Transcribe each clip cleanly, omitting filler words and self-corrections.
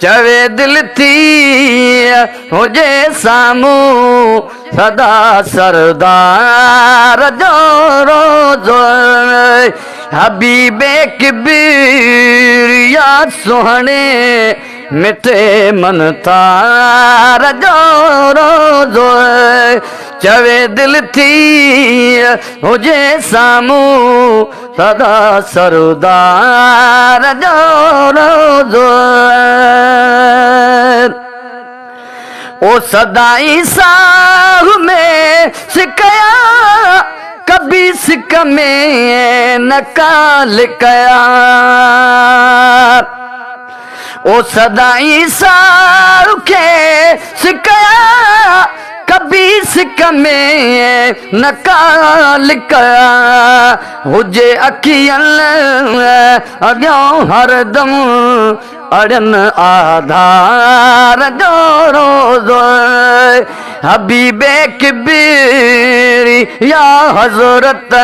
चवे दिल थी हुजे सामूं सदा सरदार जो रोज़ो हबीबे किबरिया सुहणे मिठे मन तार जो रोज़ो चवे दिल थी हुजे सामूं सदा सरदार जो रोज़ो ओ सदाई साह में सिकया कभी सिक में नकाल कया ओ सदाई साह के सिकया कभी सिक में नकाल कया हुजे अखियन अॻियों हरदम अड़न आधार जो रोज़ो हबीबे किबरी या हज़रत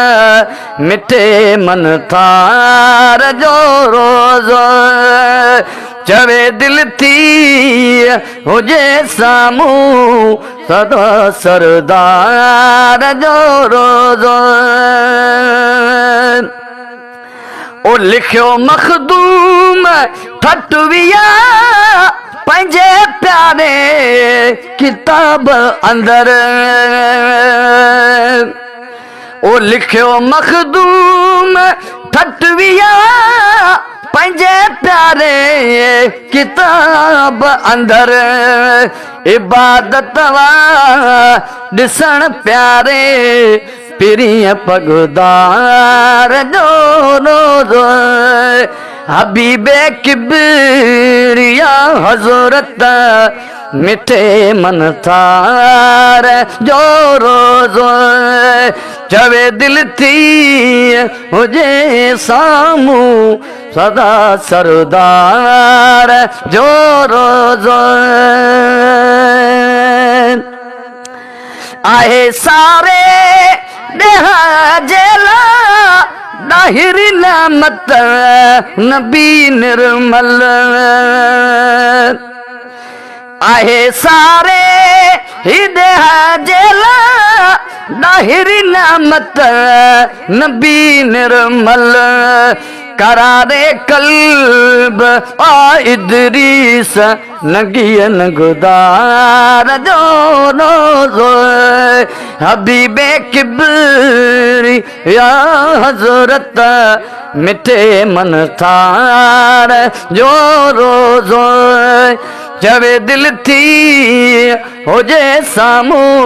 मिठे मन थार जो रोज़ो चवे दिल थी हुजे सामूं सदा सरदार जो रोज़ो ओ लिखियो मखदूम ठटविया पंहिंजे प्यारे किताब अंदर ओ लिखियो मखदूम ठटविया पंहिंजे प्यारे किताब अंदर इबादत ॾिसण प्यारे पिरीअ पगदार जो रोज़ो हबीबे किबरिया हज़रत मिठे मन थार जो रोज़ो चवे दिल थी हुजे सामूं सदा सरदार जो रोज़ो आहे सारे देहा जेला दाहिर नामत नबी निर्मल आहे सारे ही देहा जेला दाहिर नामत नबी निर्मल करारे कल्ब आ इदरीस नगियन गुदार जो रोज़ो हबीबे किबरी या हज़रत मिठे मन थार जो रोज़ो चवे दिल थी हुजे सामूं